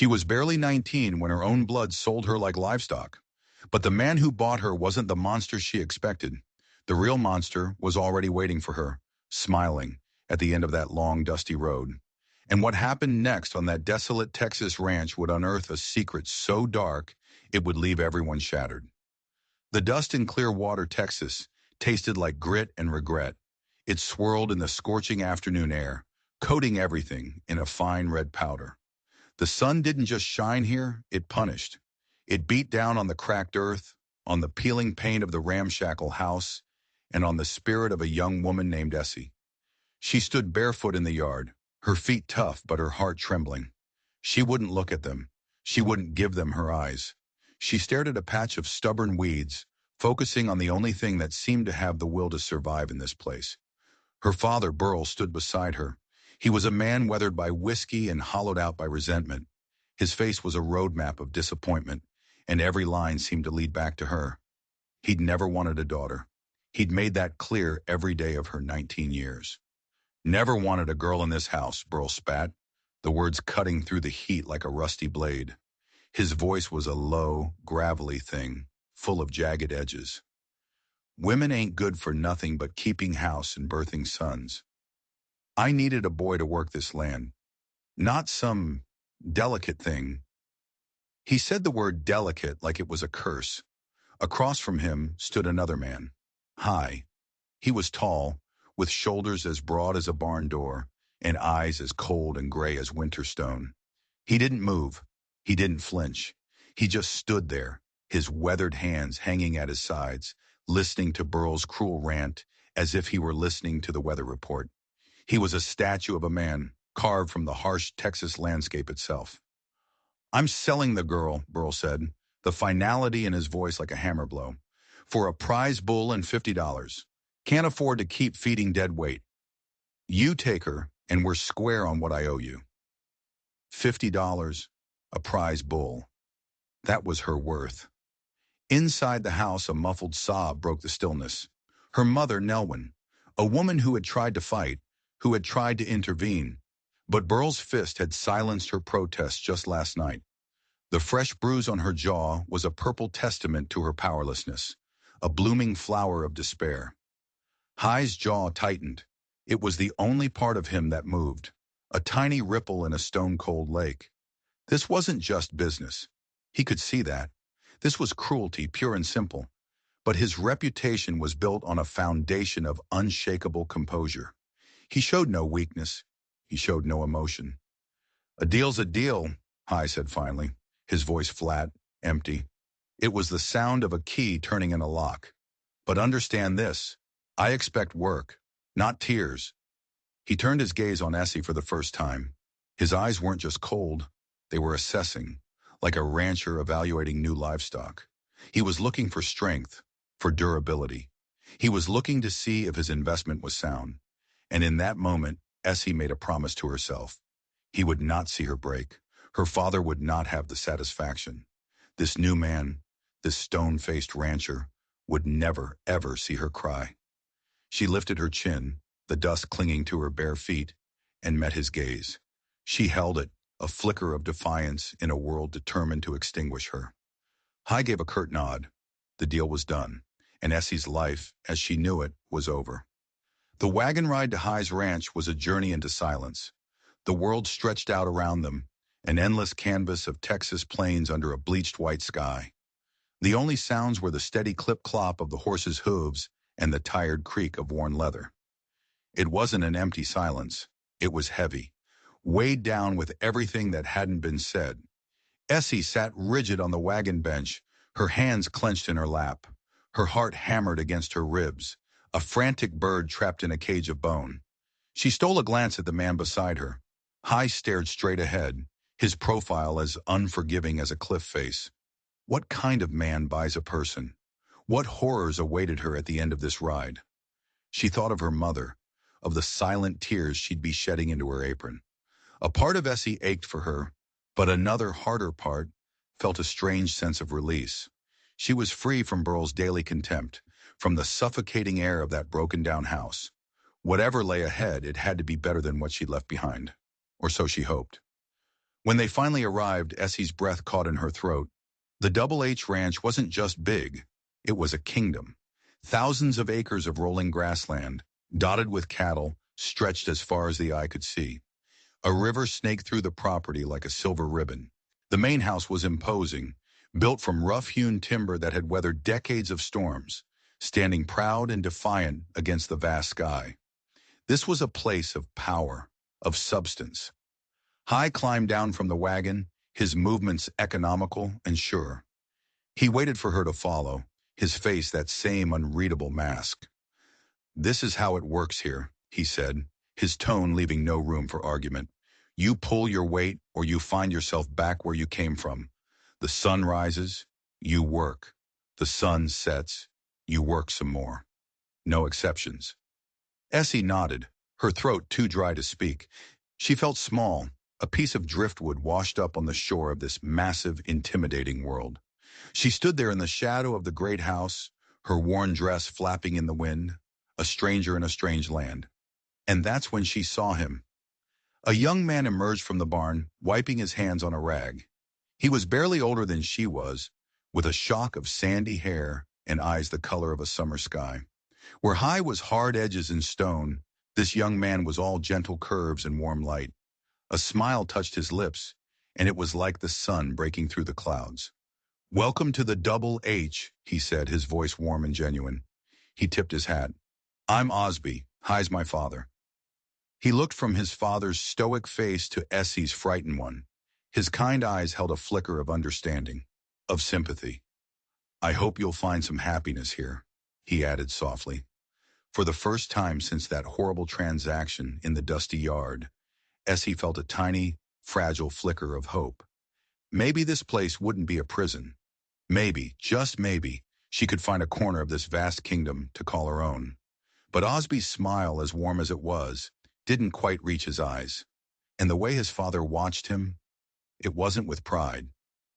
She was barely 19 when her own blood sold her like livestock. But the man who bought her wasn't the monster she expected. The real monster was already waiting for her, smiling, at the end of that long, dusty road. And what happened next on that desolate Texas ranch would unearth a secret so dark it would leave everyone shattered. The dust in Clearwater, Texas, tasted like grit and regret. It swirled in the scorching afternoon air, coating everything in a fine red powder. The sun didn't just shine here, it punished. It beat down on the cracked earth, on the peeling paint of the ramshackle house, and on the spirit of a young woman named Essie. She stood barefoot in the yard, her feet tough but her heart trembling. She wouldn't look at them. She wouldn't give them her eyes. She stared at a patch of stubborn weeds, focusing on the only thing that seemed to have the will to survive in this place. Her father, Burl, stood beside her. He was a man weathered by whiskey and hollowed out by resentment. His face was a roadmap of disappointment, and every line seemed to lead back to her. He'd never wanted a daughter. He'd made that clear every day of her 19 years. Never wanted a girl in this house, Burl spat, the words cutting through the heat like a rusty blade. His voice was a low, gravelly thing, full of jagged edges. Women ain't good for nothing but keeping house and birthing sons. I needed a boy to work this land, not some delicate thing. He said the word delicate like it was a curse. Across from him stood another man. High. He was tall, with shoulders as broad as a barn door, and eyes as cold and gray as winter stone. He didn't move. He didn't flinch. He just stood there, his weathered hands hanging at his sides, listening to Burl's cruel rant as if he were listening to the weather report. He was a statue of a man, carved from the harsh Texas landscape itself. I'm selling the girl, Burl said, the finality in his voice like a hammer blow, for a prize bull and $50. Can't afford to keep feeding dead weight. You take her, and we're square on what I owe you. $50, a prize bull. That was her worth. Inside the house, a muffled sob broke the stillness. Her mother, Nelwyn, a woman who had tried to fight, who had tried to intervene, but Burl's fist had silenced her protest just last night. The fresh bruise on her jaw was a purple testament to her powerlessness, a blooming flower of despair. High's jaw tightened. It was the only part of him that moved, a tiny ripple in a stone-cold lake. This wasn't just business. He could see that. This was cruelty, pure and simple. But his reputation was built on a foundation of unshakable composure. He showed no weakness. He showed no emotion. A deal's a deal, High said finally, his voice flat, empty. It was the sound of a key turning in a lock. But understand this. I expect work, not tears. He turned his gaze on Essie for the first time. His eyes weren't just cold. They were assessing, like a rancher evaluating new livestock. He was looking for strength, for durability. He was looking to see if his investment was sound. And in that moment, Essie made a promise to herself. He would not see her break. Her father would not have the satisfaction. This new man, this stone-faced rancher, would never, ever see her cry. She lifted her chin, the dust clinging to her bare feet, and met his gaze. She held it, a flicker of defiance in a world determined to extinguish her. High gave a curt nod. The deal was done, and Essie's life, as she knew it, was over. The wagon ride to High's ranch was a journey into silence. The world stretched out around them, an endless canvas of Texas plains under a bleached white sky. The only sounds were the steady clip-clop of the horses' hooves and the tired creak of worn leather. It wasn't an empty silence. It was heavy, weighed down with everything that hadn't been said. Essie sat rigid on the wagon bench, her hands clenched in her lap, her heart hammered against her ribs, a frantic bird trapped in a cage of bone. She stole a glance at the man beside her. High stared straight ahead, his profile as unforgiving as a cliff face. What kind of man buys a person? What horrors awaited her at the end of this ride? She thought of her mother, of the silent tears she'd be shedding into her apron. A part of Essie ached for her, but another harder part felt a strange sense of release. She was free from Burl's daily contempt, from the suffocating air of that broken-down house. Whatever lay ahead, it had to be better than what she'd left behind. Or so she hoped. When they finally arrived, Essie's breath caught in her throat. The Double H Ranch wasn't just big, it was a kingdom. Thousands of acres of rolling grassland, dotted with cattle, stretched as far as the eye could see. A river snaked through the property like a silver ribbon. The main house was imposing, built from rough-hewn timber that had weathered decades of storms, standing proud and defiant against the vast sky. This was a place of power, of substance. High climbed down from the wagon, his movements economical and sure. He waited for her to follow, his face that same unreadable mask. "This is how it works here," he said, his tone leaving no room for argument. "You pull your weight or you find yourself back where you came from. The sun rises, you work. The sun sets, you work some more. No exceptions." Essie nodded, her throat too dry to speak. She felt small, a piece of driftwood washed up on the shore of this massive, intimidating world. She stood there in the shadow of the great house, her worn dress flapping in the wind, a stranger in a strange land. And that's when she saw him. A young man emerged from the barn, wiping his hands on a rag. He was barely older than she was, with a shock of sandy hair and eyes the color of a summer sky. Where high was hard edges and stone, this young man was all gentle curves and warm light. A smile touched his lips, and it was like the sun breaking through the clouds. "Welcome to the Double H," he said, his voice warm and genuine. He tipped his hat. "I'm Osby. High's my father." He looked from his father's stoic face to Essie's frightened one. His kind eyes held a flicker of understanding, of sympathy. "I hope you'll find some happiness here," he added softly. For the first time since that horrible transaction in the dusty yard, Essie felt a tiny, fragile flicker of hope. Maybe this place wouldn't be a prison. Maybe, just maybe, she could find a corner of this vast kingdom to call her own. But Osby's smile, as warm as it was, didn't quite reach his eyes. And the way his father watched him, it wasn't with pride.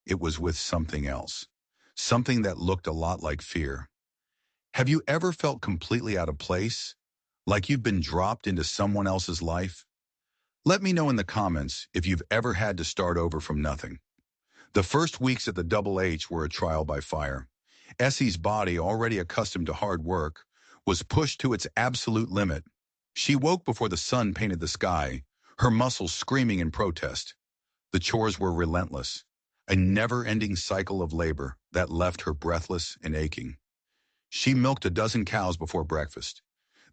It was with something else. Something that looked a lot like fear. Have you ever felt completely out of place? Like you've been dropped into someone else's life? Let me know in the comments if you've ever had to start over from nothing. The first weeks at the Double H were a trial by fire. Essie's body, already accustomed to hard work, was pushed to its absolute limit. She woke before the sun painted the sky, her muscles screaming in protest. The chores were relentless, a never-ending cycle of labor that left her breathless and aching. She milked a dozen cows before breakfast,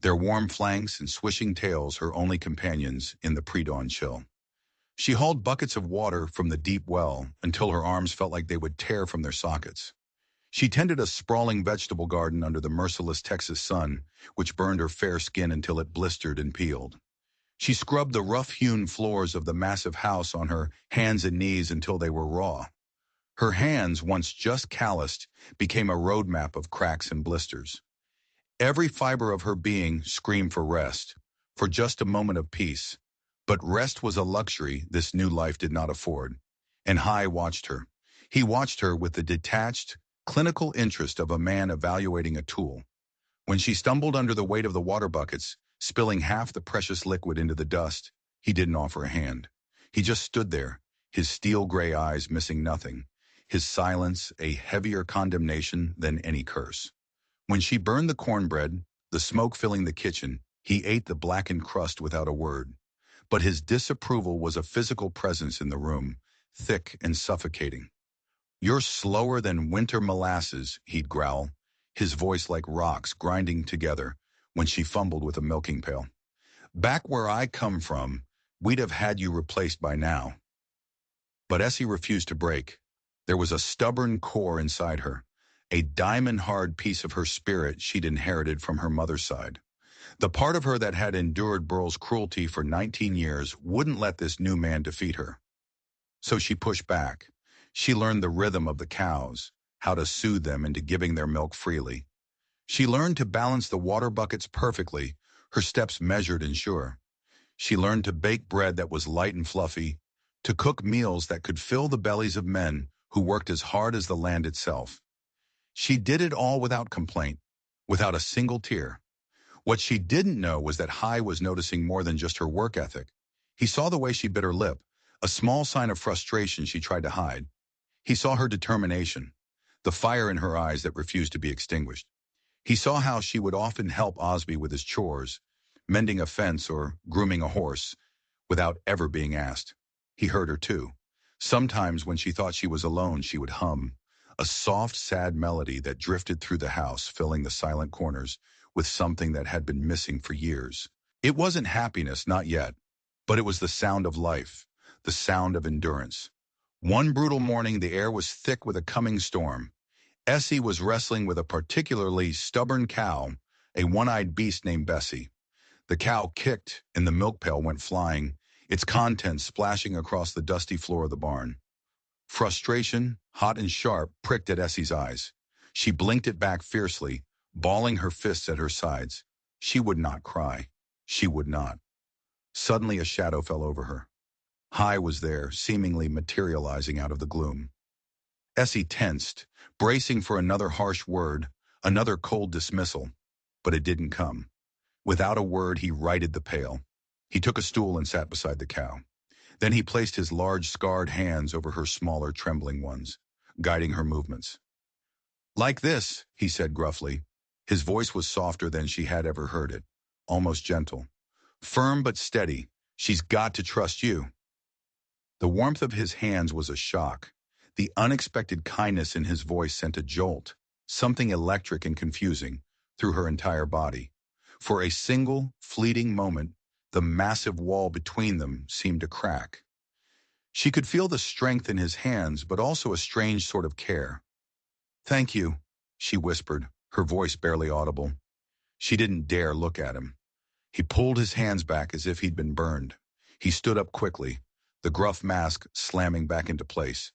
their warm flanks and swishing tails her only companions in the pre-dawn chill. She hauled buckets of water from the deep well until her arms felt like they would tear from their sockets. She tended a sprawling vegetable garden under the merciless Texas sun, which burned her fair skin until it blistered and peeled. She scrubbed the rough-hewn floors of the massive house on her hands and knees until they were raw. Her hands, once just calloused, became a roadmap of cracks and blisters. Every fiber of her being screamed for rest, for just a moment of peace. But rest was a luxury this new life did not afford. And High watched her. He watched her with the detached, clinical interest of a man evaluating a tool. When she stumbled under the weight of the water buckets, spilling half the precious liquid into the dust, he didn't offer a hand. He just stood there, his steel-gray eyes missing nothing, his silence a heavier condemnation than any curse. When she burned the cornbread, the smoke filling the kitchen, he ate the blackened crust without a word. But his disapproval was a physical presence in the room, thick and suffocating. "You're slower than winter molasses," he'd growl, his voice like rocks grinding together when she fumbled with a milking pail. "Back where I come from, we'd have had you replaced by now." But Essie refused to break. There was a stubborn core inside her, a diamond-hard piece of her spirit she'd inherited from her mother's side. The part of her that had endured Burl's cruelty for 19 years wouldn't let this new man defeat her. So she pushed back. She learned the rhythm of the cows, how to soothe them into giving their milk freely. She learned to balance the water buckets perfectly, her steps measured and sure. She learned to bake bread that was light and fluffy, to cook meals that could fill the bellies of men who worked as hard as the land itself. She did it all without complaint, without a single tear. What she didn't know was that High was noticing more than just her work ethic. He saw the way she bit her lip, A small sign of frustration she tried to hide. He saw her determination, the fire in her eyes that refused to be extinguished. He saw how she would often help Osby with his chores, mending a fence or grooming a horse, without ever being asked. He heard her too. Sometimes when she thought she was alone, she would hum, a soft, sad melody that drifted through the house, filling the silent corners with something that had been missing for years. It wasn't happiness, not yet, but it was the sound of life, the sound of endurance. One brutal morning, the air was thick with a coming storm. Essie was wrestling with a particularly stubborn cow, a one-eyed beast named Bessie. The cow kicked, and the milk pail went flying, its contents splashing across the dusty floor of the barn. Frustration, hot and sharp, pricked at Essie's eyes. She blinked it back fiercely, balling her fists at her sides. She would not cry. She would not. Suddenly a shadow fell over her. Hai was there, seemingly materializing out of the gloom. Essie tensed, bracing for another harsh word, another cold dismissal. But it didn't come. Without a word, he righted the pail. He took a stool and sat beside the cow. Then he placed his large, scarred hands over her smaller, trembling ones, guiding her movements. "Like this," he said gruffly. His voice was softer than she had ever heard it, almost gentle. "Firm but steady. She's got to trust you." The warmth of his hands was a shock. The unexpected kindness in his voice sent a jolt, something electric and confusing, through her entire body. For a single, fleeting moment, the massive wall between them seemed to crack. She could feel the strength in his hands, but also a strange sort of care. "Thank you," she whispered, her voice barely audible. She didn't dare look at him. He pulled his hands back as if he'd been burned. He stood up quickly, the gruff mask slamming back into place.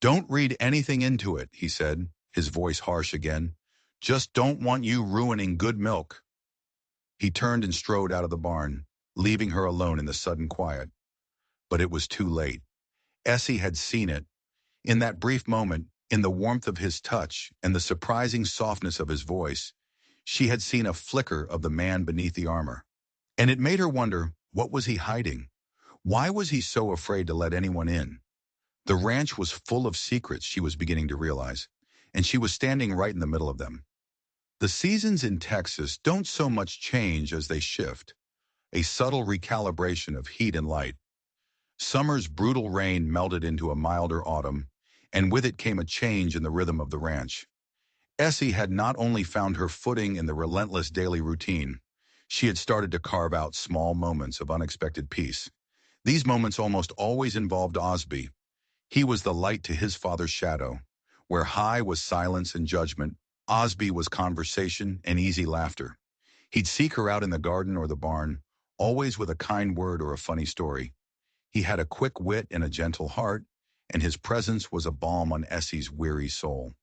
"Don't read anything into it," he said, his voice harsh again. "Just don't want you ruining good milk." He turned and strode out of the barn, leaving her alone in the sudden quiet. But it was too late. Essie had seen it. In that brief moment, in the warmth of his touch and the surprising softness of his voice, she had seen a flicker of the man beneath the armor. And it made her wonder, what was he hiding? Why was he so afraid to let anyone in? The ranch was full of secrets, she was beginning to realize, and she was standing right in the middle of them. The seasons in Texas don't so much change as they shift, a subtle recalibration of heat and light. Summer's brutal rain melted into a milder autumn, and with it came a change in the rhythm of the ranch. Essie had not only found her footing in the relentless daily routine, she had started to carve out small moments of unexpected peace. These moments almost always involved Osby. He was the light to his father's shadow. Where Hai was silence and judgment, Osby was conversation and easy laughter. He'd seek her out in the garden or the barn, always with a kind word or a funny story. He had a quick wit and a gentle heart, and his presence was a balm on Essie's weary soul.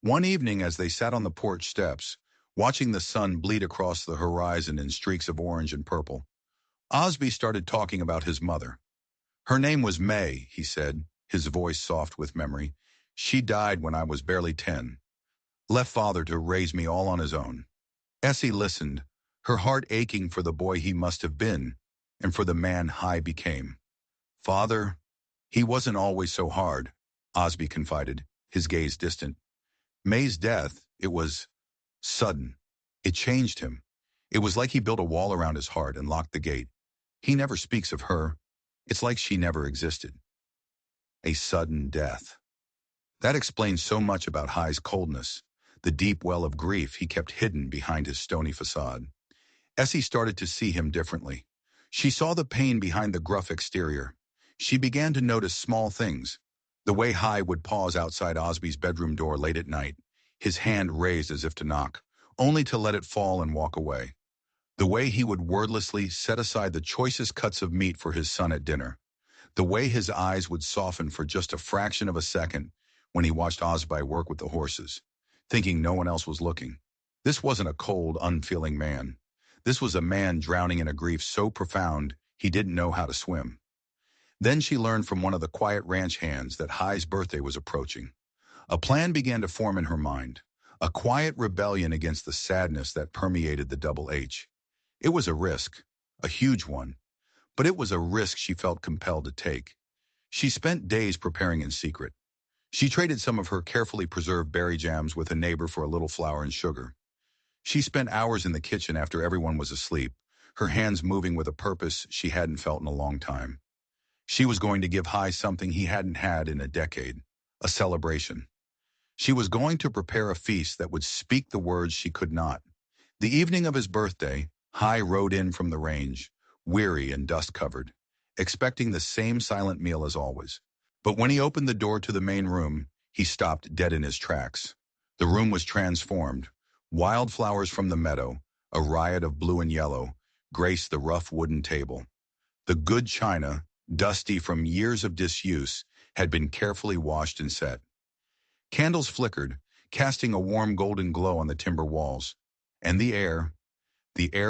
One evening, as they sat on the porch steps, watching the sun bleed across the horizon in streaks of orange and purple, Osby started talking about his mother. "Her name was May," he said, his voice soft with memory. "She died when I was barely 10. Left father to raise me all on his own." Essie listened, her heart aching for the boy he must have been, and for the man Hai became. "Father, he wasn't always so hard," Osby confided, his gaze distant. "May's death, it was sudden. It changed him. It was like he built a wall around his heart and locked the gate. He never speaks of her. It's like she never existed." A sudden death. That explains so much about Hai's coldness, the deep well of grief he kept hidden behind his stony facade. Essie started to see him differently. She saw the pain behind the gruff exterior. She began to notice small things. The way Hai would pause outside Osby's bedroom door late at night, his hand raised as if to knock, only to let it fall and walk away. The way he would wordlessly set aside the choicest cuts of meat for his son at dinner. The way his eyes would soften for just a fraction of a second when he watched Osby work with the horses, thinking no one else was looking. This wasn't a cold, unfeeling man. This was a man drowning in a grief so profound he didn't know how to swim. Then she learned from one of the quiet ranch hands that Hai's birthday was approaching. A plan began to form in her mind, a quiet rebellion against the sadness that permeated the Double H. It was a risk, a huge one, but it was a risk she felt compelled to take. She spent days preparing in secret. She traded some of her carefully preserved berry jams with a neighbor for a little flour and sugar. She spent hours in the kitchen after everyone was asleep, her hands moving with a purpose she hadn't felt in a long time. She was going to give Hai something he hadn't had in a decade, a celebration. She was going to prepare a feast that would speak the words she could not. The evening of his birthday, Hai rode in from the range, weary and dust-covered, expecting the same silent meal as always. But when he opened the door to the main room, he stopped dead in his tracks. The room was transformed. Wildflowers from the meadow, a riot of blue and yellow, graced the rough wooden table. The good china, dusty from years of disuse, had been carefully washed and set. Candles flickered, casting a warm golden glow on the timber walls. And the air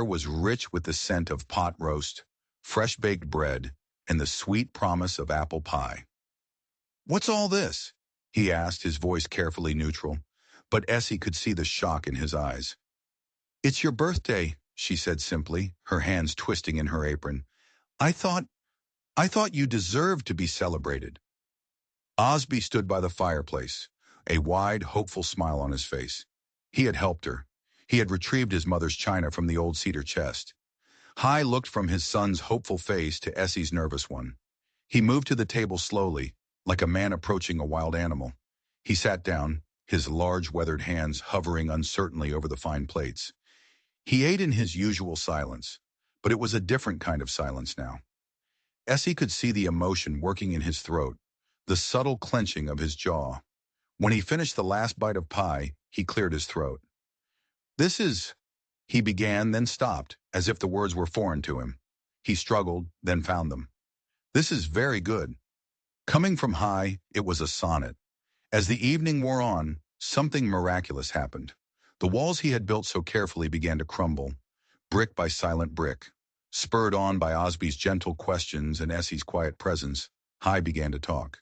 was rich with the scent of pot roast, fresh-baked bread, and the sweet promise of apple pie. "What's all this?" he asked, his voice carefully neutral, but Essie could see the shock in his eyes. "It's your birthday," she said simply, her hands twisting in her apron. I thought you deserved to be celebrated." Osby stood by the fireplace, a wide, hopeful smile on his face. He had helped her. He had retrieved his mother's china from the old cedar chest. Hai looked from his son's hopeful face to Essie's nervous one. He moved to the table slowly, like a man approaching a wild animal. He sat down, his large weathered hands hovering uncertainly over the fine plates. He ate in his usual silence, but it was a different kind of silence now. Essie could see the emotion working in his throat, the subtle clenching of his jaw. When he finished the last bite of pie, he cleared his throat. "This is," he began, then stopped, as if the words were foreign to him. He struggled, then found them. "This is very good." Coming from Hai, it was a sonnet. As the evening wore on, something miraculous happened. The walls he had built so carefully began to crumble, brick by silent brick. Spurred on by Osby's gentle questions and Essie's quiet presence, Hai began to talk.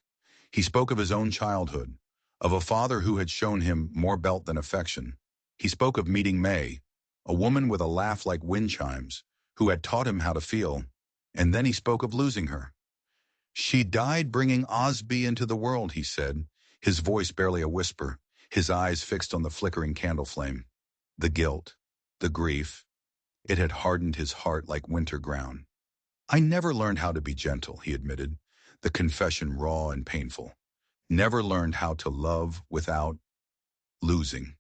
He spoke of his own childhood, of a father who had shown him more belt than affection. He spoke of meeting May, a woman with a laugh like wind chimes, who had taught him how to feel, and then he spoke of losing her. "She died bringing Osby into the world," he said, his voice barely a whisper, his eyes fixed on the flickering candle flame. The guilt, the grief, it had hardened his heart like winter ground. "I never learned how to be gentle," he admitted, the confession raw and painful. "Never learned how to love without losing."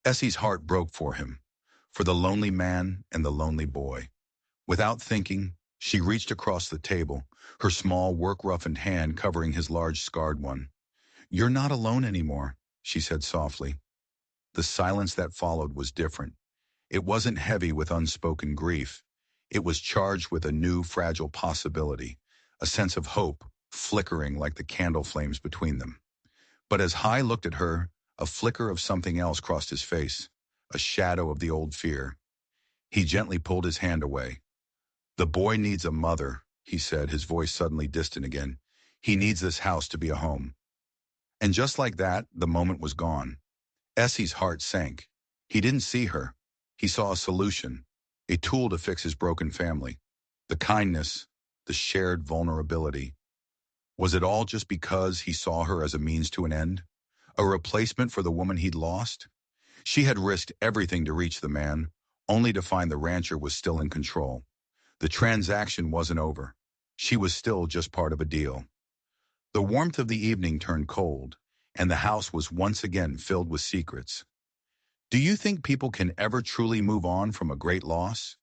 Essie's heart broke for him, for the lonely man and the lonely boy. Without thinking, she reached across the table, her small, work-roughened hand covering his large, scarred one. "You're not alone anymore," she said softly. The silence that followed was different. It wasn't heavy with unspoken grief. It was charged with a new, fragile possibility, a sense of hope, flickering like the candle flames between them. But as Hai looked at her, a flicker of something else crossed his face, a shadow of the old fear. He gently pulled his hand away. "The boy needs a mother," he said, his voice suddenly distant again. "He needs this house to be a home." And just like that, the moment was gone. Essie's heart sank. He didn't see her. He saw a solution, a tool to fix his broken family. The kindness, the shared vulnerability. Was it all just because he saw her as a means to an end? A replacement for the woman he'd lost? She had risked everything to reach the man, only to find the rancher was still in control. The transaction wasn't over. She was still just part of a deal. The warmth of the evening turned cold, and the house was once again filled with secrets. Do you think people can ever truly move on from a great loss?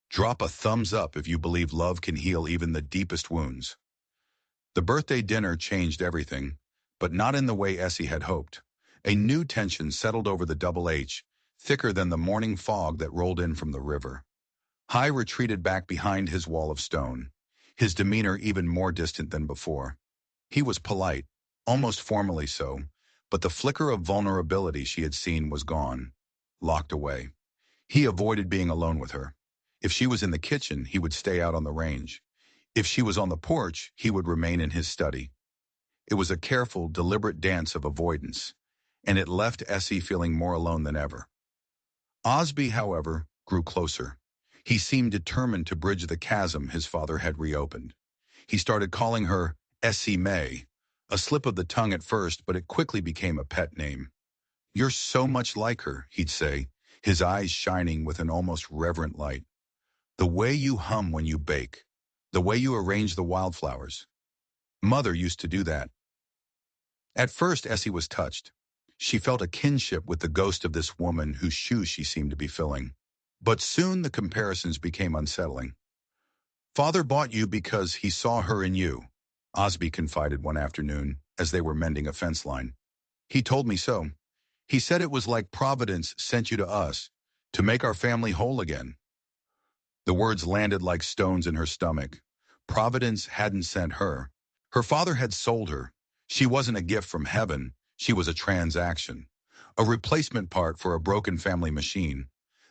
Drop a thumbs up if you believe love can heal even the deepest wounds. The birthday dinner changed everything, but not in the way Essie had hoped. A new tension settled over the Double H, thicker than the morning fog that rolled in from the river. Hai retreated back behind his wall of stone, his demeanor even more distant than before. He was polite, almost formally so, but the flicker of vulnerability she had seen was gone, locked away. He avoided being alone with her. If she was in the kitchen, he would stay out on the range. If she was on the porch, he would remain in his study. It was a careful, deliberate dance of avoidance, and it left Essie feeling more alone than ever. Osby, however, grew closer. He seemed determined to bridge the chasm his father had reopened. He started calling her Essie May. A slip of the tongue at first, but it quickly became a pet name. You're so much like her, he'd say, his eyes shining with an almost reverent light. The way you hum when you bake. The way you arrange the wildflowers. Mother used to do that. At first, Essie was touched. She felt a kinship with the ghost of this woman whose shoes she seemed to be filling. But soon the comparisons became unsettling. Father bought you because he saw her in you, Osby confided one afternoon as they were mending a fence line. He told me so. He said it was like Providence sent you to us, to make our family whole again. The words landed like stones in her stomach. Providence hadn't sent her. Her father had sold her. She wasn't a gift from heaven. She was a transaction. A replacement part for a broken family machine.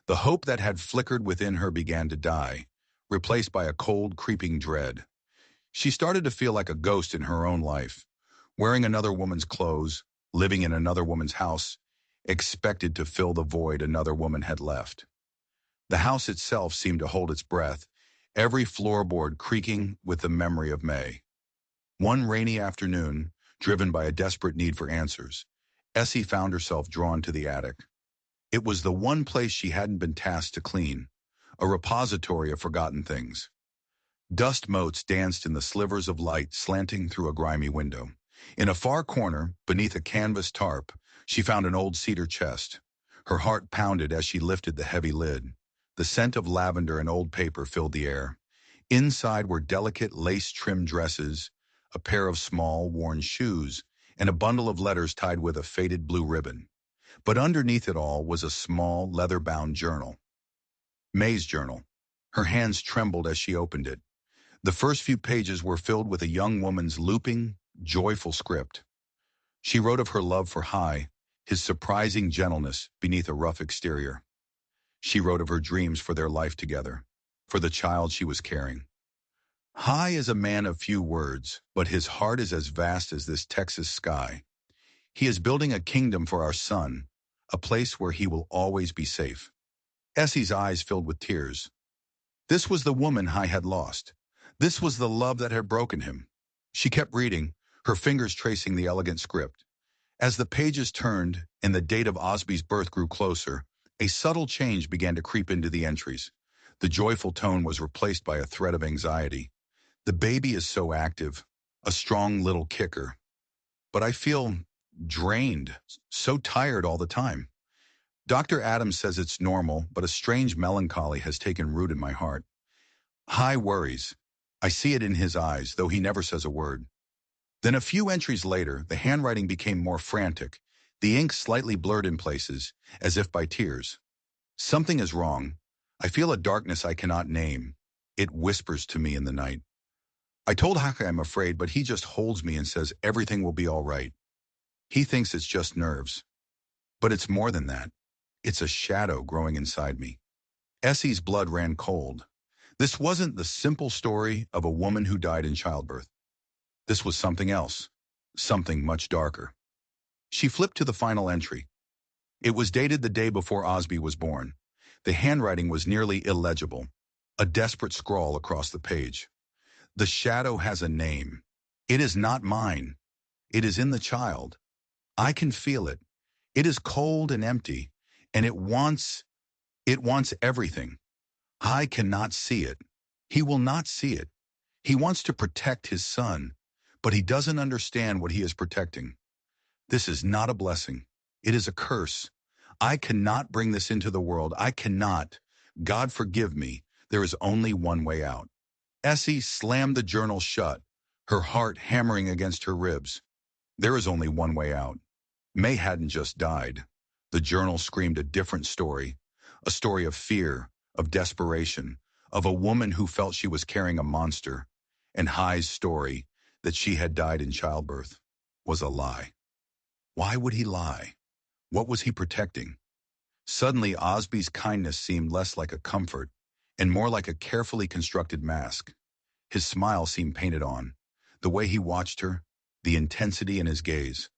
The hope that had flickered within her began to die, replaced by a cold, creeping dread. She started to feel like a ghost in her own life, wearing another woman's clothes, living in another woman's house, expected to fill the void another woman had left. The house itself seemed to hold its breath, every floorboard creaking with the memory of May. One rainy afternoon, driven by a desperate need for answers, Essie found herself drawn to the attic. It was the one place she hadn't been tasked to clean, a repository of forgotten things. Dust motes danced in the slivers of light slanting through a grimy window. In a far corner, beneath a canvas tarp, she found an old cedar chest. Her heart pounded as she lifted the heavy lid. The scent of lavender and old paper filled the air. Inside were delicate lace-trimmed dresses, a pair of small, worn shoes, and a bundle of letters tied with a faded blue ribbon. But underneath it all was a small, leather-bound journal. May's journal. Her hands trembled as she opened it. The first few pages were filled with a young woman's looping, joyful script. She wrote of her love for Hai, his surprising gentleness beneath a rough exterior. She wrote of her dreams for their life together, for the child she was carrying. Hai is a man of few words, but his heart is as vast as this Texas sky. He is building a kingdom for our son, a place where he will always be safe. Essie's eyes filled with tears. This was the woman Hai had lost. This was the love that had broken him. She kept reading, her fingers tracing the elegant script. As the pages turned and the date of Osby's birth grew closer, a subtle change began to creep into the entries. The joyful tone was replaced by a threat of anxiety. The baby is so active, a strong little kicker. But I feel drained, so tired all the time. Dr. Adams says it's normal, but a strange melancholy has taken root in my heart. High worries. I see it in his eyes, though he never says a word. Then a few entries later, the handwriting became more frantic, the ink slightly blurred in places, as if by tears. Something is wrong. I feel a darkness I cannot name. It whispers to me in the night. I told Haka I'm afraid, but he just holds me and says everything will be all right. He thinks it's just nerves. But it's more than that. It's a shadow growing inside me. Essie's blood ran cold. This wasn't the simple story of a woman who died in childbirth. This was something else, something much darker. She flipped to the final entry. It was dated the day before Osby was born. The handwriting was nearly illegible, a desperate scrawl across the page. The shadow has a name. It is not mine. It is in the child. I can feel it. It is cold and empty, and it wants everything. I cannot see it. He will not see it. He wants to protect his son, but he doesn't understand what he is protecting. This is not a blessing. It is a curse. I cannot bring this into the world. I cannot. God forgive me. There is only one way out. Essie slammed the journal shut, her heart hammering against her ribs. There is only one way out. May hadn't just died. The journal screamed a different story, a story of fear, of desperation, of a woman who felt she was carrying a monster, and Hai's story, that she had died in childbirth, was a lie. Why would he lie? What was he protecting? Suddenly, Osby's kindness seemed less like a comfort and more like a carefully constructed mask. His smile seemed painted on, the way he watched her, the intensity in his gaze.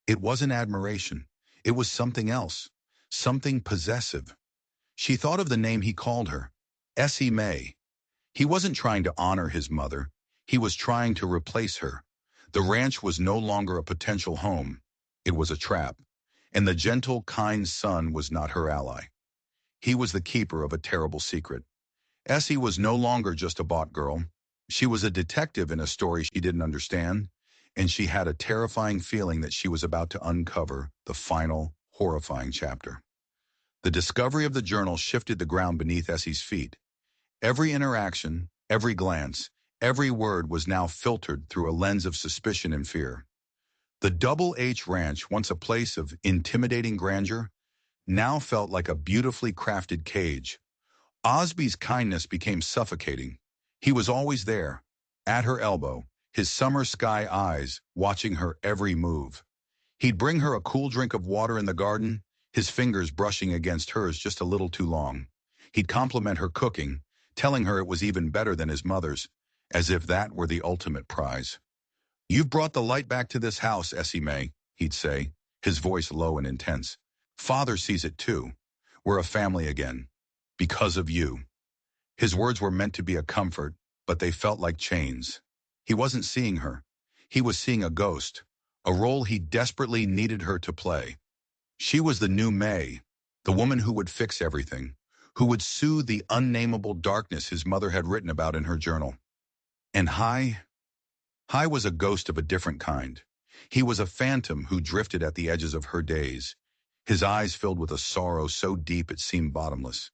It wasn't admiration. It was something else, something possessive. She thought of the name he called her, Essie May. He wasn't trying to honor his mother. He was trying to replace her, The ranch was no longer a potential home. It was a trap. And the gentle, kind son was not her ally. He was the keeper of a terrible secret. Essie was no longer just a bought girl. She was a detective in a story she didn't understand, and she had a terrifying feeling that she was about to uncover the final, horrifying chapter. The discovery of the journal shifted the ground beneath Essie's feet. Every interaction, every glance, every word was now filtered through a lens of suspicion and fear. The Double H Ranch, once a place of intimidating grandeur, now felt like a beautifully crafted cage. Osby's kindness became suffocating. He was always there, at her elbow, his summer sky eyes watching her every move. He'd bring her a cool drink of water in the garden, his fingers brushing against hers just a little too long. He'd compliment her cooking, telling her it was even better than his mother's, as if that were the ultimate prize. "You've brought the light back to this house, Essie May," he'd say, his voice low and intense. "Father sees it too. We're a family again. Because of you." His words were meant to be a comfort, but they felt like chains. He wasn't seeing her. He was seeing a ghost, a role he desperately needed her to play. She was the new May, the woman who would fix everything, who would soothe the unnameable darkness his mother had written about in her journal. And Hai was a ghost of a different kind. He was a phantom who drifted at the edges of her days, his eyes filled with a sorrow so deep it seemed bottomless.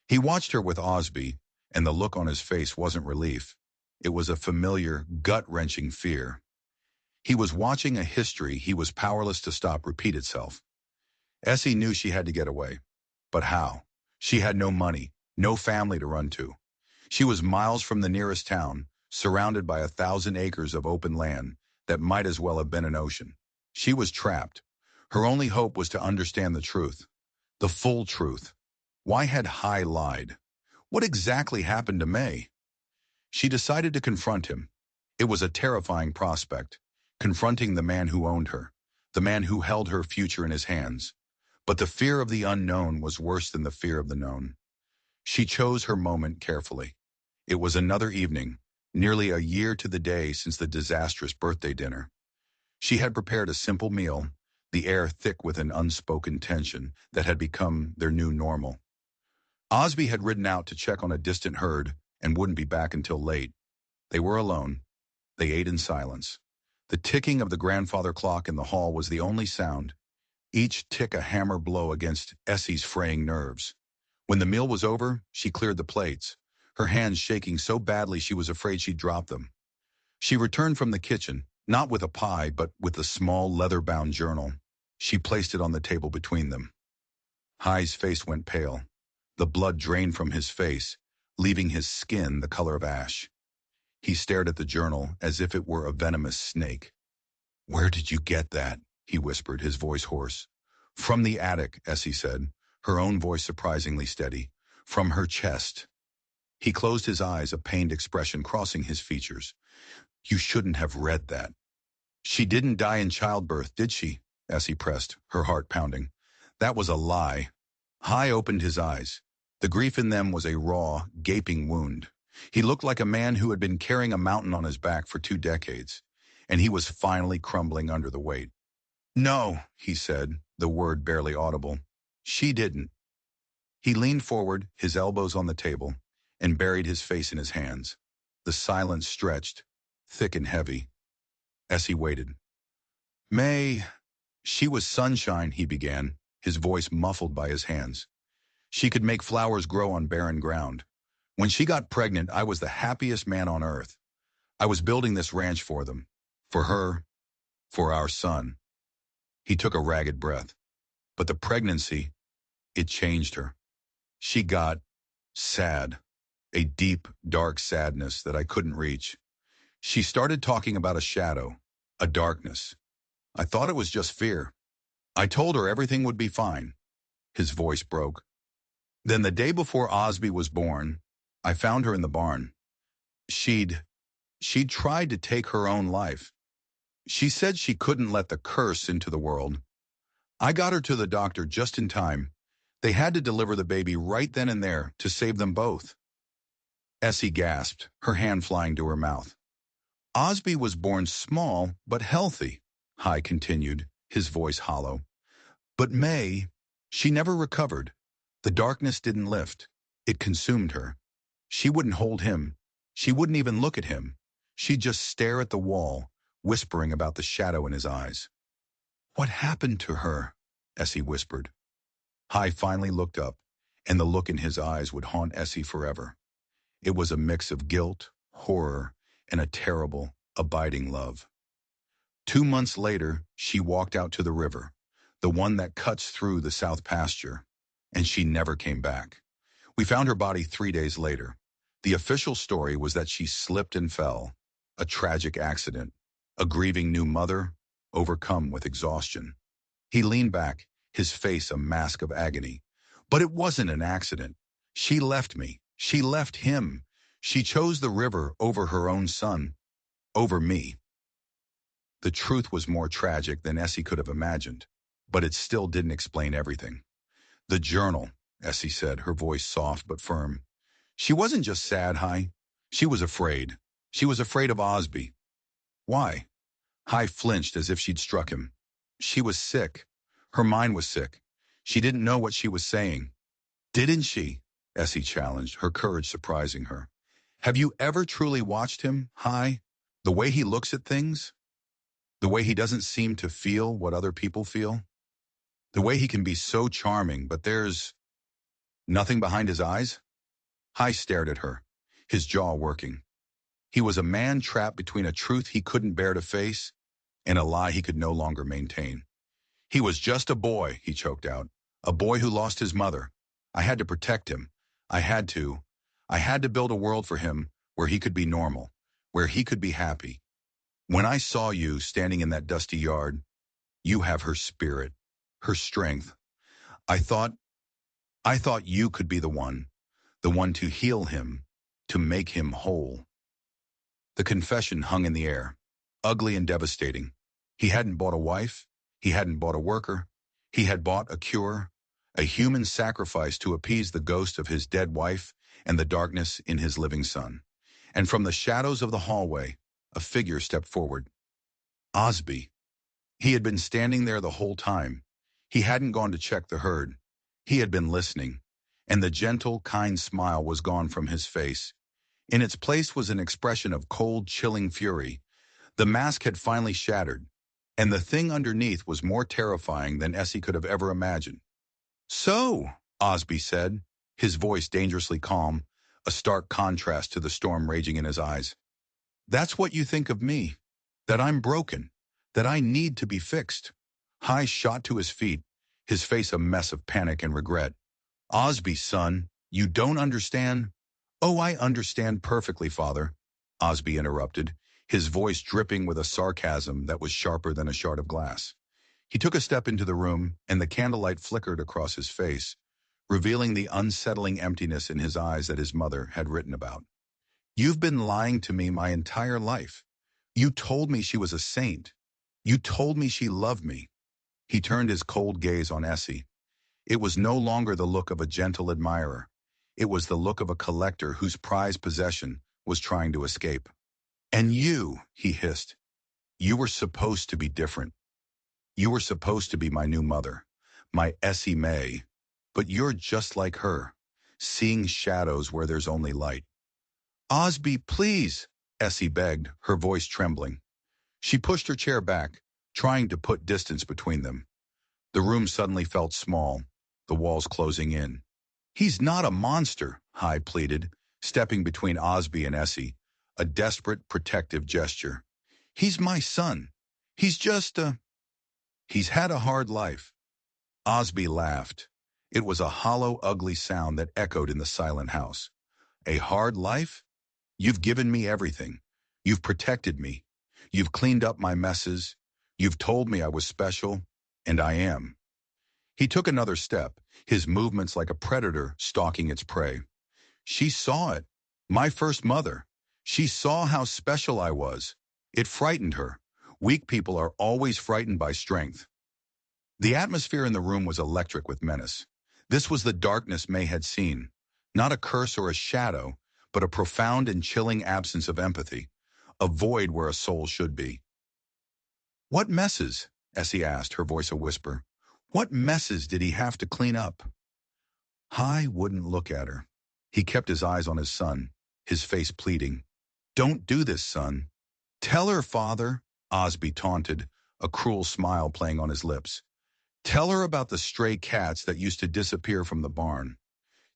He watched her with Osby, and the look on his face wasn't relief. It was a familiar, gut-wrenching fear. He was watching a history he was powerless to stop repeat itself. Essie knew she had to get away. But how? She had no money, no family to run to. She was miles from the nearest town, surrounded by 1,000 acres of open land that might as well have been an ocean. She was trapped. Her only hope was to understand the truth, the full truth. Why had Hai lied? What exactly happened to May? She decided to confront him. It was a terrifying prospect, confronting the man who owned her, the man who held her future in his hands. But the fear of the unknown was worse than the fear of the known. She chose her moment carefully. It was another evening, nearly a year to the day since the disastrous birthday dinner. She had prepared a simple meal, the air thick with an unspoken tension that had become their new normal. Osby had ridden out to check on a distant herd and wouldn't be back until late. They were alone. They ate in silence. The ticking of the grandfather clock in the hall was the only sound, each tick a hammer blow against Essie's fraying nerves. When the meal was over, she cleared the plates, her hands shaking so badly she was afraid she'd drop them. She returned from the kitchen, not with a pie, but with the small leather-bound journal. She placed it on the table between them. Hai's face went pale. The blood drained from his face, leaving his skin the color of ash. He stared at the journal as if it were a venomous snake. "Where did you get that?" he whispered, his voice hoarse. "From the attic," Essie said, her own voice surprisingly steady. "From her chest." He closed his eyes, a pained expression crossing his features. "You shouldn't have read that." "She didn't die in childbirth, did she?" Essie pressed, her heart pounding. "That was a lie." Hai opened his eyes. The grief in them was a raw, gaping wound. He looked like a man who had been carrying a mountain on his back for 2 decades, and he was finally crumbling under the weight. "No," he said, the word barely audible. "She didn't." He leaned forward, his elbows on the table, and buried his face in his hands. The silence stretched, thick and heavy. Essie waited. "May, she was sunshine," he began, his voice muffled by his hands. "She could make flowers grow on barren ground. When she got pregnant, I was the happiest man on earth. I was building this ranch for them, for her, for our son." He took a ragged breath. But the pregnancy, it changed her. She got sad, a deep, dark sadness that I couldn't reach. She started talking about a shadow, a darkness. I thought it was just fear. I told her everything would be fine. His voice broke. Then the day before Osby was born, I found her in the barn. She'd tried to take her own life. She said she couldn't let the curse into the world. I got her to the doctor just in time. They had to deliver the baby right then and there to save them both. Essie gasped, her hand flying to her mouth. Osby was born small but healthy, High continued, his voice hollow. But May, she never recovered. The darkness didn't lift. It consumed her. She wouldn't hold him. She wouldn't even look at him. She'd just stare at the wall, whispering about the shadow in his eyes. What happened to her? Essie whispered. High finally looked up, and the look in his eyes would haunt Essie forever. It was a mix of guilt, horror, and a terrible, abiding love. 2 months later, she walked out to the river, the one that cuts through the south pasture, and she never came back. We found her body 3 days later. The official story was that she slipped and fell, a tragic accident, a grieving new mother, overcome with exhaustion. He leaned back, his face a mask of agony. But it wasn't an accident. She left me. She left him. She chose the river over her own son, over me. The truth was more tragic than Essie could have imagined, but it still didn't explain everything. The journal, Essie said, her voice soft but firm. She wasn't just sad, High. She was afraid. She was afraid of Osby. Why? High flinched as if she'd struck him. She was sick. Her mind was sick. She didn't know what she was saying. Didn't she? Essie challenged, her courage surprising her. Have you ever truly watched him, High? The way he looks at things? The way he doesn't seem to feel what other people feel? The way he can be so charming, but there's nothing behind his eyes? High stared at her, his jaw working. He was a man trapped between a truth he couldn't bear to face and a lie he could no longer maintain. He was just a boy, he choked out. A boy who lost his mother. I had to protect him. I had to. I had to build a world for him where he could be normal, where he could be happy. When I saw you standing in that dusty yard, you have her spirit, her strength. I thought you could be the one to heal him, to make him whole. The confession hung in the air, ugly and devastating. He hadn't bought a wife. He hadn't bought a worker. He had bought a cure, a human sacrifice to appease the ghost of his dead wife and the darkness in his living son. And from the shadows of the hallway, a figure stepped forward. Osby. He had been standing there the whole time. He hadn't gone to check the herd. He had been listening, and the gentle, kind smile was gone from his face. In its place was an expression of cold, chilling fury. The mask had finally shattered, and the thing underneath was more terrifying than Essie could have ever imagined. So, Osby said, his voice dangerously calm, a stark contrast to the storm raging in his eyes. That's what you think of me, that I'm broken, that I need to be fixed. High shot to his feet, his face a mess of panic and regret. Osby, son, you don't understand? Oh, I understand perfectly, father, Osby interrupted, his voice dripping with a sarcasm that was sharper than a shard of glass. He took a step into the room, and the candlelight flickered across his face, revealing the unsettling emptiness in his eyes that his mother had written about. You've been lying to me my entire life. You told me she was a saint. You told me she loved me. He turned his cold gaze on Essie. It was no longer the look of a gentle admirer. It was the look of a collector whose prized possession was trying to escape. And you, he hissed, you were supposed to be different. You were supposed to be my new mother, my Essie May. But you're just like her, seeing shadows where there's only light. Osby, please, Essie begged, her voice trembling. She pushed her chair back, trying to put distance between them. The room suddenly felt small, the walls closing in. He's not a monster, High pleaded, stepping between Osby and Essie, a desperate, protective gesture. He's my son. He's he's had a hard life. Osby laughed. It was a hollow, ugly sound that echoed in the silent house. A hard life? You've given me everything. You've protected me. You've cleaned up my messes. You've told me I was special, and I am. He took another step, his movements like a predator stalking its prey. She saw it. My first mother. She saw how special I was. It frightened her. Weak people are always frightened by strength. The atmosphere in the room was electric with menace. This was the darkness May had seen. Not a curse or a shadow, but a profound and chilling absence of empathy. a void where a soul should be. What messes? Essie asked, her voice a whisper. What messes did he have to clean up? Hai wouldn't look at her. He kept his eyes on his son, his face pleading. Don't do this, son. Tell her, father, Osby taunted, a cruel smile playing on his lips. Tell her about the stray cats that used to disappear from the barn.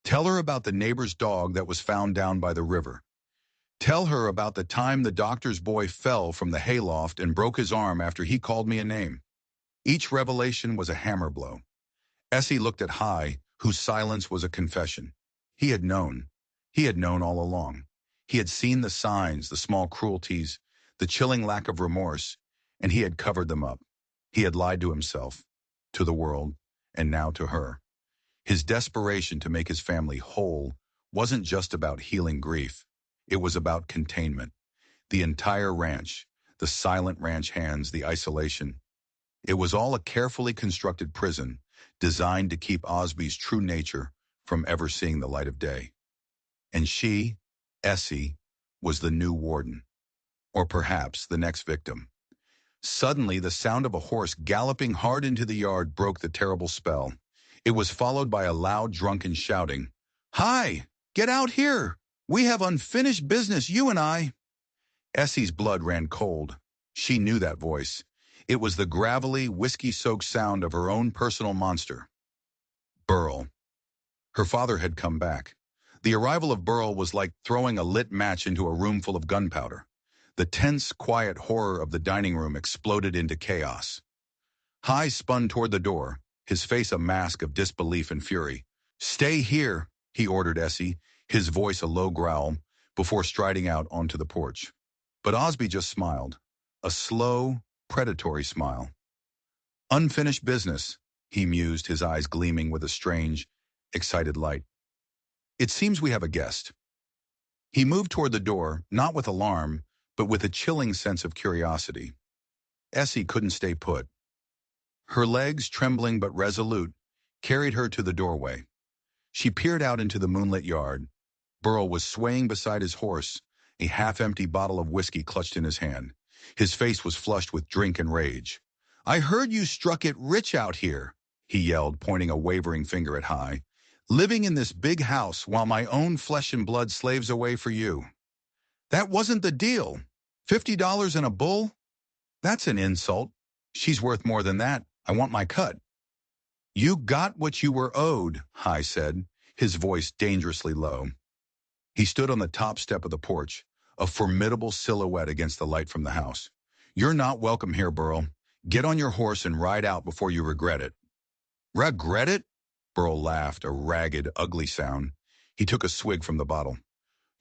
Tell her about the neighbor's dog that was found down by the river. Tell her about the time the doctor's boy fell from the hayloft and broke his arm after he called me a name. Each revelation was a hammer blow. Essie looked at Hai, whose silence was a confession. He had known. He had known all along. He had seen the signs, the small cruelties, the chilling lack of remorse, and he had covered them up. He had lied to himself, to the world, and now to her. His desperation to make his family whole wasn't just about healing grief. It was about containment. The entire ranch, the silent ranch hands, the isolation. It was all a carefully constructed prison designed to keep Osby's true nature from ever seeing the light of day. And she, Essie, was the new warden. Or perhaps the next victim. Suddenly, the sound of a horse galloping hard into the yard broke the terrible spell. It was followed by a loud, drunken shouting. Hi! Get out here! We have unfinished business, you and I! Essie's blood ran cold. She knew that voice. It was the gravelly, whiskey-soaked sound of her own personal monster. Burl. Her father had come back. The arrival of Burl was like throwing a lit match into a room full of gunpowder. The tense, quiet horror of the dining room exploded into chaos. Hai spun toward the door, his face a mask of disbelief and fury. Stay here, he ordered Essie, his voice a low growl, before striding out onto the porch. But Osby just smiled, a slow, predatory smile. Unfinished business, he mused, his eyes gleaming with a strange, excited light. It seems we have a guest. He moved toward the door, not with alarm, but with a chilling sense of curiosity. Essie couldn't stay put. Her legs, trembling but resolute, carried her to the doorway. She peered out into the moonlit yard. Burl was swaying beside his horse, a half-empty bottle of whiskey clutched in his hand. His face was flushed with drink and rage. I heard you struck it rich out here, he yelled, pointing a wavering finger at Hai. Living in this big house while my own flesh and blood slaves away for you. That wasn't the deal. $50 and a bull? That's an insult. She's worth more than that. I want my cut. You got what you were owed, Hai said, his voice dangerously low. He stood on the top step of the porch, a formidable silhouette against the light from the house. You're not welcome here, Burl. Get on your horse and ride out before you regret it. Regret it? Burl laughed, a ragged, ugly sound. He took a swig from the bottle.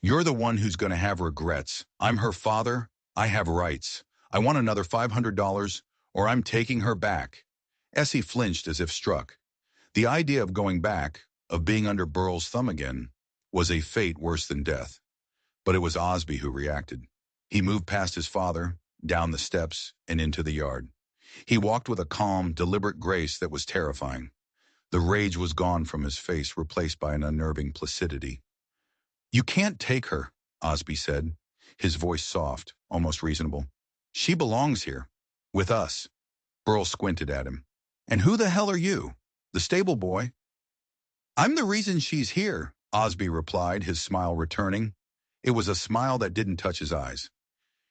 You're the one who's going to have regrets. I'm her father. I have rights. I want another $500, or I'm taking her back. Essie flinched as if struck. The idea of going back, of being under Burl's thumb again, was a fate worse than death. But it was Osby who reacted. He moved past his father, down the steps, and into the yard. He walked with a calm, deliberate grace that was terrifying. The rage was gone from his face, replaced by an unnerving placidity. You can't take her, Osby said, his voice soft, almost reasonable. She belongs here, with us. Burl squinted at him. And who the hell are you? The stable boy? I'm the reason she's here, Osby replied, his smile returning. It was a smile that didn't touch his eyes.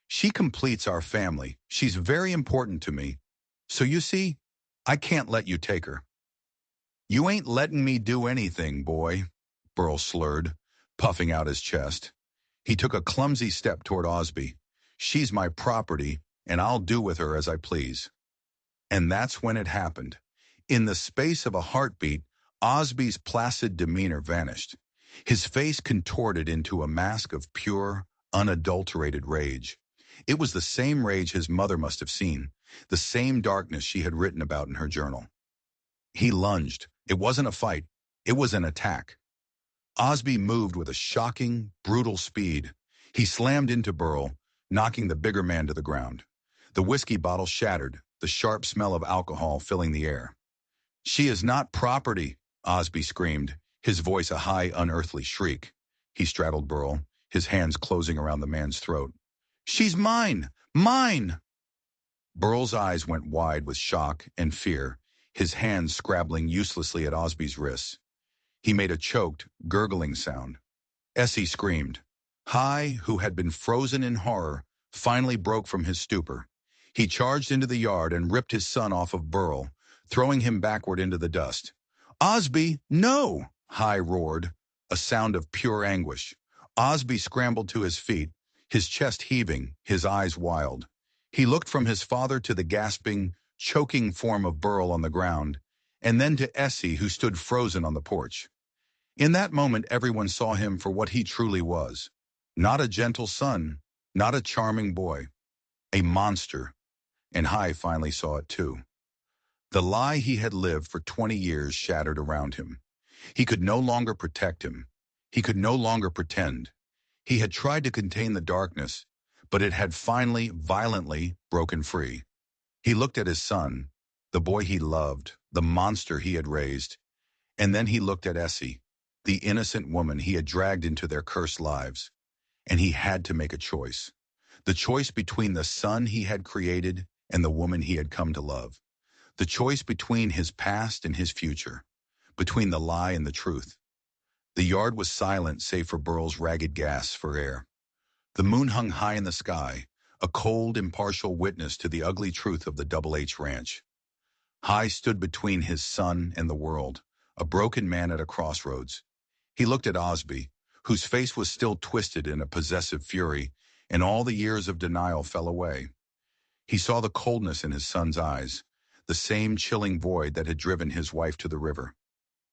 She completes our family. She's very important to me. So you see, I can't let you take her. You ain't letting me do anything, boy, Burl slurred, puffing out his chest. He took a clumsy step toward Osby. She's my property, and I'll do with her as I please. And that's when it happened. In the space of a heartbeat, Osby's placid demeanor vanished. His face contorted into a mask of pure, unadulterated rage. It was the same rage his mother must have seen, the same darkness she had written about in her journal. He lunged. It wasn't a fight. It was an attack. Osby moved with a shocking, brutal speed. He slammed into Burl, knocking the bigger man to the ground. The whiskey bottle shattered, the sharp smell of alcohol filling the air. She is not property, Osby screamed, his voice a high, unearthly shriek. He straddled Burl, his hands closing around the man's throat. She's mine! Mine! Burl's eyes went wide with shock and fear, his hands scrabbling uselessly at Osby's wrists. He made a choked, gurgling sound. Essie screamed. Hai, who had been frozen in horror, finally broke from his stupor. He charged into the yard and ripped his son off of Burl, throwing him backward into the dust. Osby, no! Hai roared, a sound of pure anguish. Osby scrambled to his feet, his chest heaving, his eyes wild. He looked from his father to the gasping, choking form of Burl on the ground, and then to Essie, who stood frozen on the porch. In that moment, everyone saw him for what he truly was. Not a gentle son, not a charming boy, a monster. And Hai finally saw it too. The lie he had lived for 20 years shattered around him. He could no longer protect him. He could no longer pretend. He had tried to contain the darkness, but it had finally, violently broken free. He looked at his son, the boy he loved, the monster he had raised, and then he looked at Essie, the innocent woman he had dragged into their cursed lives, and he had to make a choice. The choice between the son he had created and the woman he had come to love. The choice between his past and his future, between the lie and the truth. The yard was silent save for Burl's ragged gasps for air. The moon hung high in the sky, a cold, impartial witness to the ugly truth of the Double H Ranch. Hai stood between his son and the world, a broken man at a crossroads. He looked at Osby, whose face was still twisted in a possessive fury, and all the years of denial fell away. He saw the coldness in his son's eyes, the same chilling void that had driven his wife to the river.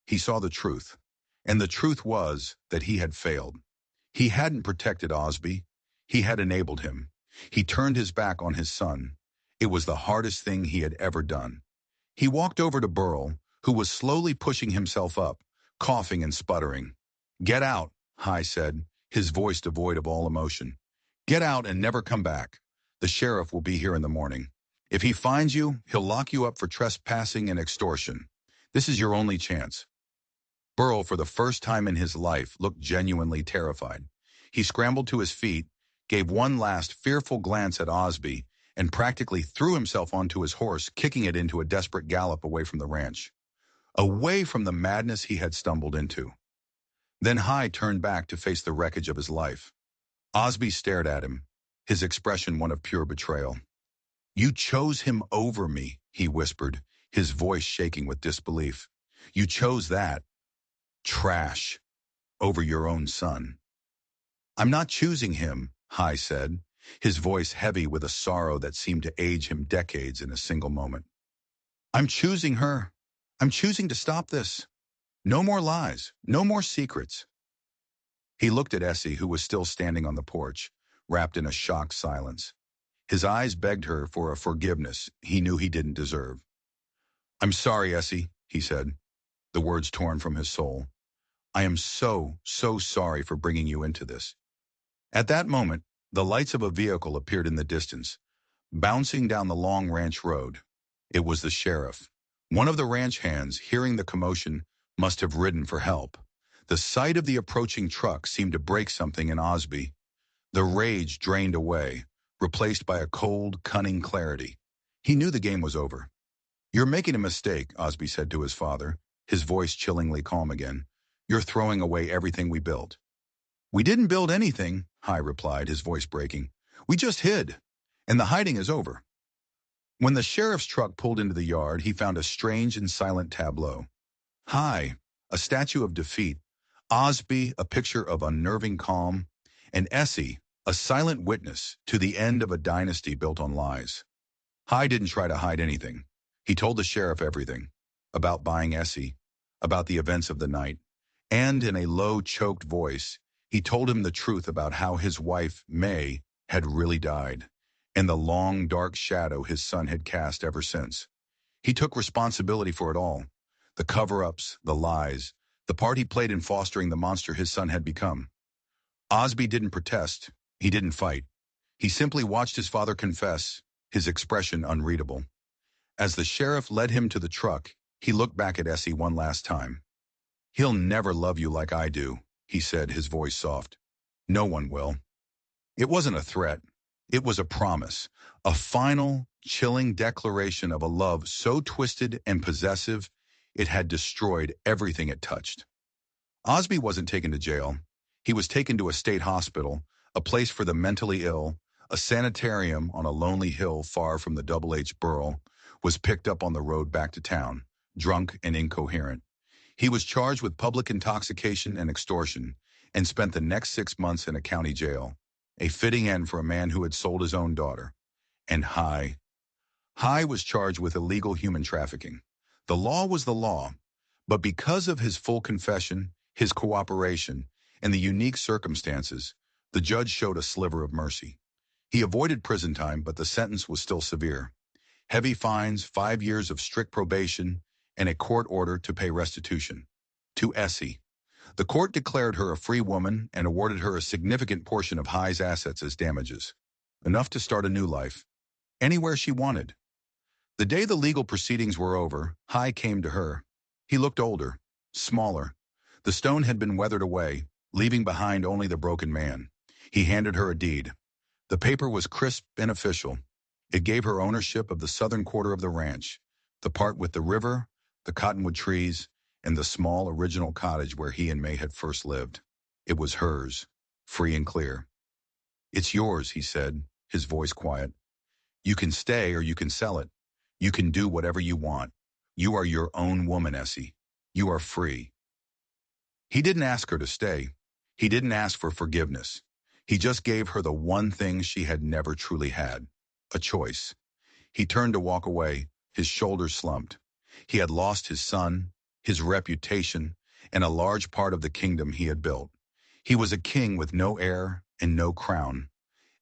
He saw the truth, and the truth was that he had failed. He hadn't protected Osby. He had enabled him. He turned his back on his son. It was the hardest thing he had ever done. He walked over to Burl, who was slowly pushing himself up, coughing and sputtering. "Get out," Hai said, his voice devoid of all emotion. "Get out and never come back. The sheriff will be here in the morning. If he finds you, he'll lock you up for trespassing and extortion. This is your only chance." Burl, for the first time in his life, looked genuinely terrified. He scrambled to his feet, gave one last fearful glance at Osby, and practically threw himself onto his horse, kicking it into a desperate gallop away from the ranch. Away from the madness he had stumbled into. Then Hai turned back to face the wreckage of his life. Osby stared at him, his expression one of pure betrayal. "You chose him over me," he whispered, his voice shaking with disbelief. "You chose that trash over your own son." "I'm not choosing him," Hai said, his voice heavy with a sorrow that seemed to age him decades in a single moment. "I'm choosing her. I'm choosing to stop this. No more lies, no more secrets." He looked at Essie, who was still standing on the porch, wrapped in a shocked silence. His eyes begged her for a forgiveness he knew he didn't deserve. "I'm sorry, Essie," he said, the words torn from his soul. "I am so, so sorry for bringing you into this." At that moment, the lights of a vehicle appeared in the distance, bouncing down the long ranch road. It was the sheriff. One of the ranch hands, hearing the commotion, must have ridden for help. The sight of the approaching truck seemed to break something in Osby. The rage drained away, replaced by a cold, cunning clarity. He knew the game was over. "You're making a mistake," Osby said to his father, his voice chillingly calm again. "You're throwing away everything we built." "We didn't build anything," Hai replied, his voice breaking. "We just hid, and the hiding is over." When the sheriff's truck pulled into the yard, he found a strange and silent tableau. Hai, a statue of defeat, Osby, a picture of unnerving calm, and Essie, a silent witness to the end of a dynasty built on lies. Hai didn't try to hide anything. He told the sheriff everything, about buying Essie, about the events of the night, and in a low, choked voice, he told him the truth about how his wife, May, had really died, and the long, dark shadow his son had cast ever since. He took responsibility for it all, the cover-ups, the lies, the part he played in fostering the monster his son had become. Osby didn't protest. He didn't fight. He simply watched his father confess, his expression unreadable. As the sheriff led him to the truck, he looked back at Essie one last time. "He'll never love you like I do," he said, his voice soft. "No one will." It wasn't a threat. It was a promise, a final, chilling declaration of a love so twisted and possessive it had destroyed everything it touched. Osby wasn't taken to jail. He was taken to a state hospital, a place for the mentally ill, a sanitarium on a lonely hill far from the Double H Burl, was picked up on the road back to town, drunk and incoherent. He was charged with public intoxication and extortion and spent the next 6 months in a county jail, a fitting end for a man who had sold his own daughter. And High was charged with illegal human trafficking. The law was the law, but because of his full confession, his cooperation, and the unique circumstances, the judge showed a sliver of mercy. He avoided prison time, but the sentence was still severe. Heavy fines, 5 years of strict probation, and a court order to pay restitution. To Essie, the court declared her a free woman and awarded her a significant portion of High's assets as damages, enough to start a new life, anywhere she wanted. The day the legal proceedings were over, High came to her. He looked older, smaller. The stone had been weathered away, leaving behind only the broken man. He handed her a deed. The paper was crisp and official. It gave her ownership of the southern quarter of the ranch, the part with the river, the cottonwood trees, and the small original cottage where he and May had first lived. It was hers, free and clear. "It's yours," he said, his voice quiet. "You can stay or you can sell it. You can do whatever you want. You are your own woman, Essie. You are free." He didn't ask her to stay. He didn't ask for forgiveness. He just gave her the one thing she had never truly had, a choice. He turned to walk away, his shoulders slumped. He had lost his son, his reputation, and a large part of the kingdom he had built. He was a king with no heir and no crown.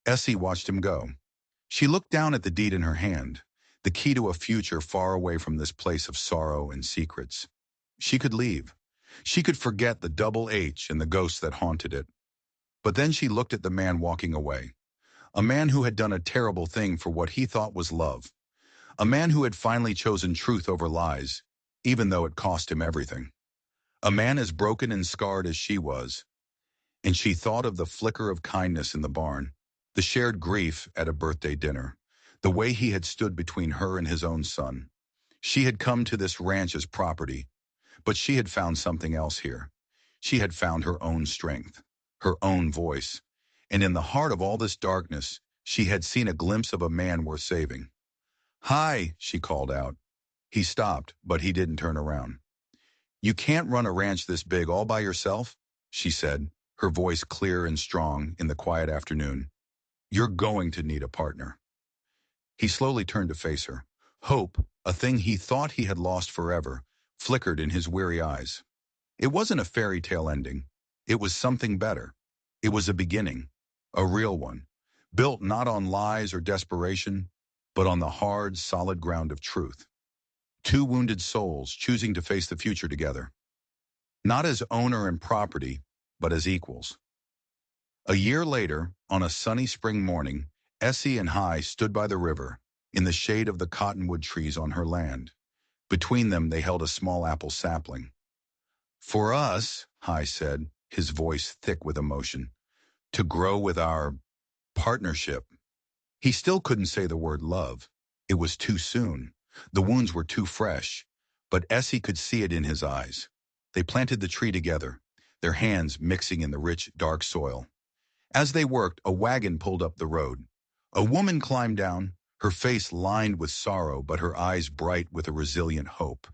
Essie watched him go. She looked down at the deed in her hand, the key to a future far away from this place of sorrow and secrets. She could leave. She could forget the Double H and the ghosts that haunted it. But then she looked at the man walking away, a man who had done a terrible thing for what he thought was love, a man who had finally chosen truth over lies, even though it cost him everything, a man as broken and scarred as she was. And she thought of the flicker of kindness in the barn, the shared grief at a birthday dinner, the way he had stood between her and his own son. She had come to this ranch as property, but she had found something else here. She had found her own strength, her own voice, and in the heart of all this darkness, she had seen a glimpse of a man worth saving. "Hi," she called out. He stopped, but he didn't turn around. "You can't run a ranch this big all by yourself," she said, her voice clear and strong in the quiet afternoon. "You're going to need a partner." He slowly turned to face her. Hope, a thing he thought he had lost forever, flickered in his weary eyes. It wasn't a fairy tale ending. It was something better. It was a beginning, a real one, built not on lies or desperation, but on the hard, solid ground of truth. Two wounded souls choosing to face the future together, not as owner and property, but as equals. A year later, on a sunny spring morning, Essie and High stood by the river, in the shade of the cottonwood trees on her land. Between them they held a small apple sapling. "For us," High said, his voice thick with emotion, "to grow with our partnership." He still couldn't say the word love. It was too soon. The wounds were too fresh. But Essie could see it in his eyes. They planted the tree together, their hands mixing in the rich, dark soil. As they worked, a wagon pulled up the road. A woman climbed down, her face lined with sorrow but her eyes bright with a resilient hope.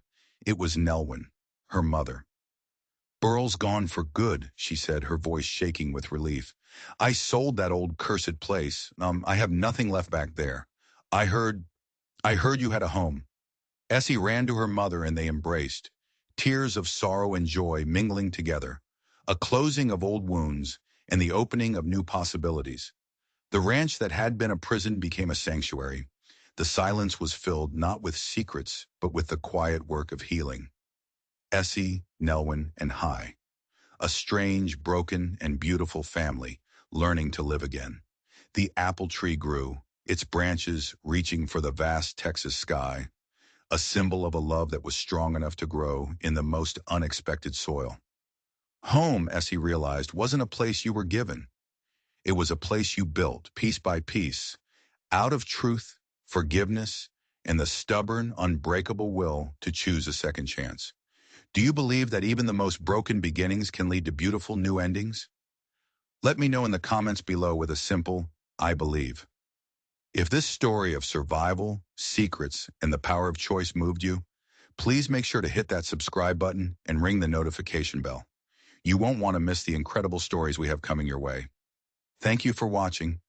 It was Nelwyn, her mother. "Burl's gone for good," she said, her voice shaking with relief. "I sold that old cursed place. I have nothing left back there. I heard you had a home." Essie ran to her mother and they embraced, tears of sorrow and joy mingling together, a closing of old wounds and the opening of new possibilities. The ranch that had been a prison became a sanctuary. The silence was filled not with secrets, but with the quiet work of healing. Essie, Nelwyn, and High. A strange, broken, and beautiful family, learning to live again. The apple tree grew, its branches reaching for the vast Texas sky, a symbol of a love that was strong enough to grow in the most unexpected soil. Home, Essie realized, wasn't a place you were given. It was a place you built, piece by piece, out of truth, forgiveness, and the stubborn, unbreakable will to choose a second chance. Do you believe that even the most broken beginnings can lead to beautiful new endings? Let me know in the comments below with a simple, I believe. If this story of survival, secrets, and the power of choice moved you, please make sure to hit that subscribe button and ring the notification bell. You won't want to miss the incredible stories we have coming your way. Thank you for watching,